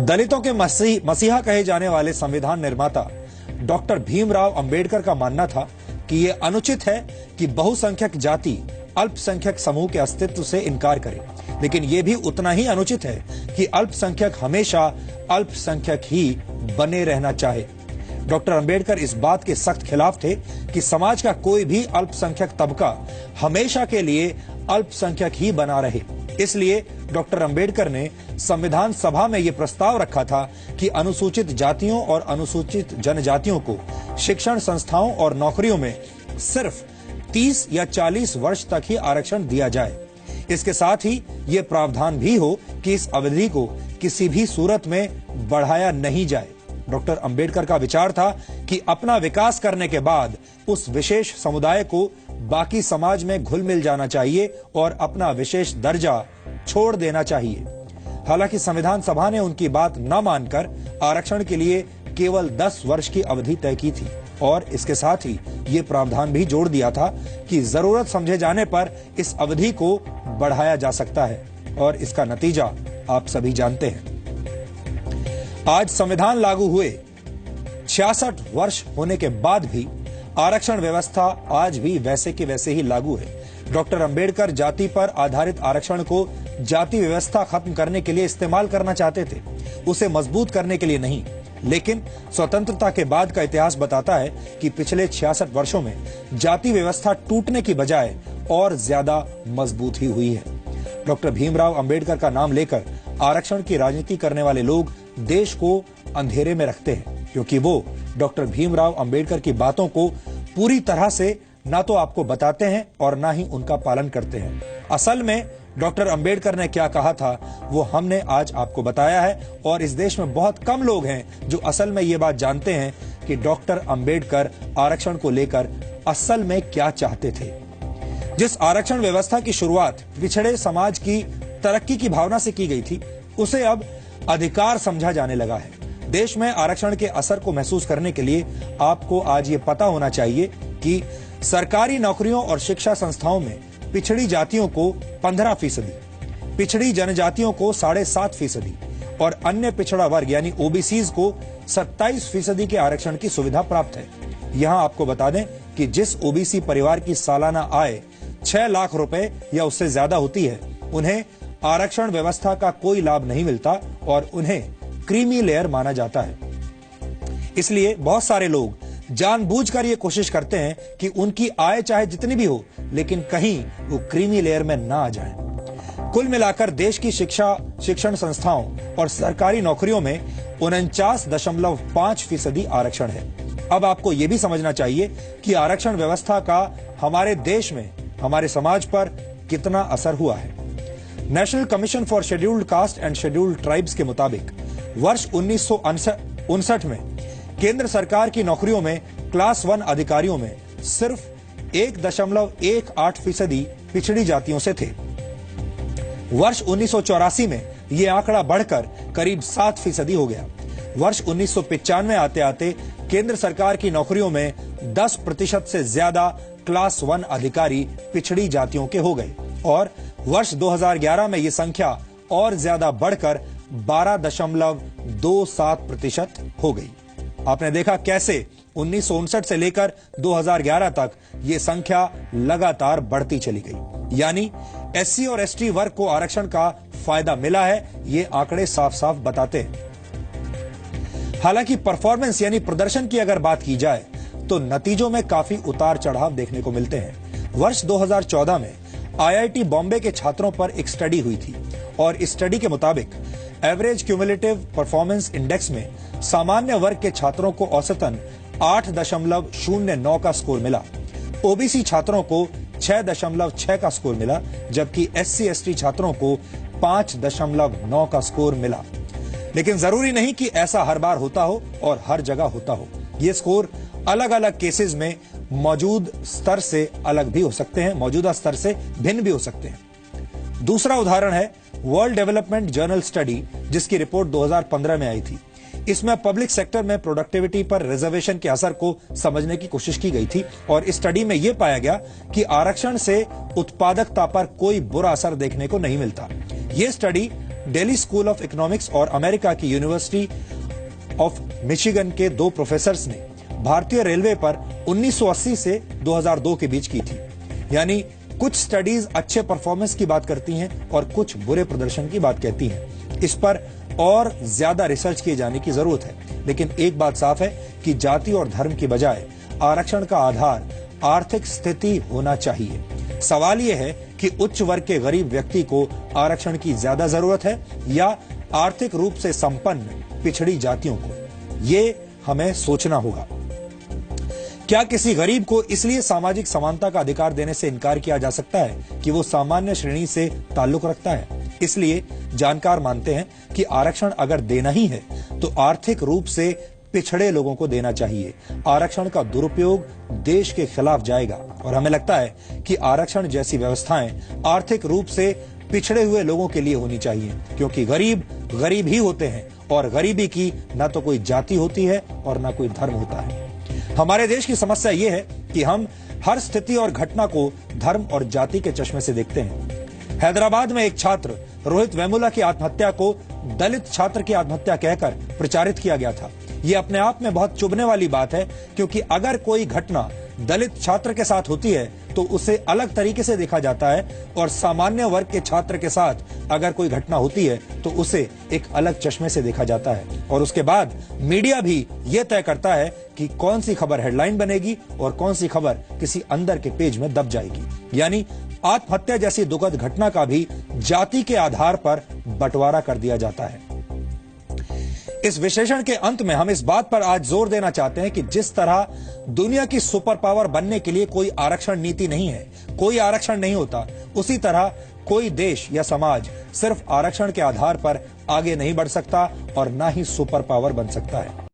दलितों के मसीहा कहे जाने वाले संविधान निर्माता डॉक्टर भीमराव अंबेडकर का मानना था कि यह अनुचित है कि बहुसंख्यक जाति अल्पसंख्यक समूह के अस्तित्व से इनकार करे, लेकिन यह भी उतना ही अनुचित है कि अल्पसंख्यक हमेशा अल्पसंख्यक ही बने रहना चाहे। डॉक्टर अंबेडकर इस बात के सख्त खिलाफ थे कि समाज का कोई भी अल्पसंख्यक तबका हमेशा के लिए अल्पसंख्यक ही बना रहे। इसलिए डॉक्टर अंबेडकर ने संविधान सभा में यह प्रस्ताव रखा था कि अनुसूचित जातियों और अनुसूचित जनजातियों को शिक्षण संस्थाओं और नौकरियों में सिर्फ 30 या 40 वर्ष तक ही आरक्षण दिया जाए। इसके साथ ही यह प्रावधान भी हो कि इस अवधि को किसी भी सूरत में बढ़ाया नहीं जाए। डॉक्टर अंबेडकर का विचार था कि अपना विकास करने के बाद उस विशेष समुदाय को बाकी समाज में घुल मिल जाना चाहिए और अपना विशेष दर्जा छोड़ देना चाहिए। हालांकि संविधान सभा ने उनकी बात न मानकर आरक्षण के लिए केवल 10 वर्ष की अवधि तय की थी और इसके साथ ही ये प्रावधान भी जोड़ दिया था कि जरूरत समझे जाने पर इस अवधि को बढ़ाया जा सकता है और इसका नतीजा आप सभी जानते हैं। आज संविधान लागू हुए 66 वर्ष होने के बाद भी आरक्षण व्यवस्था आज भी वैसे के वैसे ही लागू है। डॉक्टर अंबेडकर जाति पर आधारित आरक्षण को जाति व्यवस्था खत्म करने के लिए इस्तेमाल करना चाहते थे, उसे मजबूत करने के लिए नहीं। लेकिन स्वतंत्रता के बाद का इतिहास बताता है कि पिछले 66 वर्षों में जाति व्यवस्था टूटने की बजाय और ज्यादा मजबूत ही हुई है। डॉक्टर भीमराव अंबेडकर का नाम लेकर आरक्षण की राजनीति करने वाले लोग देश को अंधेरे में रखते हैं, क्योंकि वो डॉक्टर भीमराव अंबेडकर की बातों को पूरी तरह से ना तो आपको बताते हैं और ना ही उनका पालन करते हैं। असल में डॉक्टर अंबेडकर ने क्या कहा था वो हमने आज आपको बताया है और इस देश में बहुत कम लोग हैं जो असल में ये बात जानते हैं कि डॉक्टर अंबेडकर आरक्षण को लेकर असल में क्या चाहते थे। जिस आरक्षण व्यवस्था की शुरुआत पिछड़े समाज की तरक्की की भावना से की गई थी, उसे अब अधिकार समझा जाने लगा है। देश में आरक्षण के असर को महसूस करने के लिए आपको आज ये पता होना चाहिए कि सरकारी नौकरियों और शिक्षा संस्थाओं में पिछड़ी जातियों को 15%, पिछड़ी जनजातियों को 7.5% और अन्य पिछड़ा वर्ग यानी ओबीसीज को 27% के आरक्षण की सुविधा प्राप्त है। यहां आपको बता दें कि जिस ओबीसी परिवार की सालाना आय 6 लाख रुपए या उससे ज्यादा होती है, उन्हें आरक्षण व्यवस्था का कोई लाभ नहीं मिलता और उन्हें क्रीमी लेयर माना जाता है। इसलिए बहुत सारे लोग जानबूझकर ये कोशिश करते हैं कि उनकी आय चाहे जितनी भी हो, लेकिन कहीं वो क्रीमी लेयर में ना आ जाए। कुल मिलाकर देश की शिक्षण संस्थाओं और सरकारी नौकरियों में 49.5% आरक्षण है। अब आपको यह भी समझना चाहिए कि आरक्षण व्यवस्था का हमारे देश में हमारे समाज पर कितना असर हुआ है। National commission for scheduled caste and scheduled tribes के मुताबिक वर्ष 1959 में केंद्र सरकार की नौकरियों में क्लास 1 अधिकारियों में सिर्फ 1.18% पिछड़ी जातियों से थे। वर्ष 1984 में यह आंकड़ा बढ़कर करीब 7% हो गया। वर्ष 1995 आते आते केंद्र सरकार की नौकरियों में 10% से ज्यादा क्लास 1 अधिकारी पिछड़ी जातियों के हो गए और वर्ष 2011 में यह संख्या और ज्यादा बढ़कर 12.27% हो गई। आपने देखा कैसे 1959 से लेकर 2011 तक ये संख्या लगातार बढ़ती चली गई। यानी एससी और एसटी वर्ग को आरक्षण का फायदा मिला है, ये आंकड़े साफ साफ बताते हैं। हालांकि परफॉर्मेंस यानी प्रदर्शन की अगर बात की जाए तो नतीजों में काफी उतार चढ़ाव देखने को मिलते हैं। वर्ष 2014 में आईआईटी बॉम्बे के छात्रों पर एक स्टडी हुई थी और इस स्टडी के मुताबिक एवरेज क्यूमुलेटिव परफॉर्मेंस इंडेक्स में सामान्य वर्ग के छात्रों को औसतन 8.09 का स्कोर मिला। ओबीसी छात्रों को 6.6 का स्कोर मिला, जबकि एससी एसटी छात्रों को 5.9 का स्कोर मिला। लेकिन जरूरी नहीं कि ऐसा हर बार होता हो और हर जगह होता हो। ये स्कोर अलग अलग केसेस में मौजूद स्तर से अलग भी हो सकते हैं, मौजूदा स्तर से भिन्न भी हो सकते हैं। दूसरा उदाहरण है वर्ल्ड डेवलपमेंट जर्नल स्टडी, जिसकी रिपोर्ट 2015 में आई थी। इसमें पब्लिक सेक्टर में प्रोडक्टिविटी पर रिजर्वेशन के असर को समझने की कोशिश की गई थी और इस स्टडी में यह पाया गया कि आरक्षण से उत्पादकता पर कोई बुरा असर देखने को नहीं मिलता। यह study Delhi school of economics और अमेरिका की यूनिवर्सिटी ऑफ मिशिगन के 2 प्रोफेसर्स ने भारतीय रेलवे पर 1980 से 2002 के बीच की थी। यानी कुछ स्टडीज अच्छे परफॉर्मेंस की बात करती हैं और कुछ बुरे प्रदर्शन की बात कहती हैं। इस पर और ज्यादा रिसर्च किए जाने की जरूरत है, लेकिन एक बात साफ है कि जाति और धर्म की बजाय आरक्षण का आधार आर्थिक स्थिति होना चाहिए। सवाल यह है कि उच्च वर्ग के गरीब व्यक्ति को आरक्षण की ज्यादा जरूरत है या आर्थिक रूप से संपन्न पिछड़ी जातियों को। ये हमें सोचना होगा। क्या किसी गरीब को इसलिए सामाजिक समानता का अधिकार देने से इनकार किया जा सकता है कि वो सामान्य श्रेणी से ताल्लुक रखता है? इसलिए जानकार मानते हैं कि आरक्षण अगर देना ही है तो आर्थिक रूप से पिछड़े लोगों को देना चाहिए। आरक्षण का दुरुपयोग देश के खिलाफ जाएगा और हमें लगता है कि आरक्षण जैसी व्यवस्थाएं आर्थिक रूप से पिछड़े हुए लोगों के लिए होनी चाहिए, क्योंकि गरीब गरीब ही होते हैं और गरीबी की न तो कोई जाति होती है और न कोई धर्म होता है। हमारे देश की समस्या यह है कि हम हर स्थिति और घटना को धर्म और जाति के चश्मे से देखते हैं। हैदराबाद में एक छात्र रोहित वेमुला की आत्महत्या को दलित छात्र की आत्महत्या कहकर प्रचारित किया गया था। यह अपने आप में बहुत चुभने वाली बात है, क्योंकि अगर कोई घटना दलित छात्र के साथ होती है तो उसे अलग तरीके से देखा जाता है और सामान्य वर्ग के छात्र के साथ अगर कोई घटना होती है तो उसे एक अलग चश्मे से देखा जाता है। और उसके बाद मीडिया भी यह तय करता है कि कौन सी खबर हेडलाइन बनेगी और कौन सी खबर किसी अंदर के पेज में दब जाएगी। यानी आत्महत्या जैसी दुखद घटना का भी जाति के आधार पर बंटवारा कर दिया जाता है। इस विश्लेषण के अंत में हम इस बात पर आज जोर देना चाहते हैं कि जिस तरह दुनिया की सुपर पावर बनने के लिए कोई आरक्षण नीति नहीं है, कोई आरक्षण नहीं होता, उसी तरह कोई देश या समाज सिर्फ आरक्षण के आधार पर आगे नहीं बढ़ सकता और ना ही सुपर पावर बन सकता है।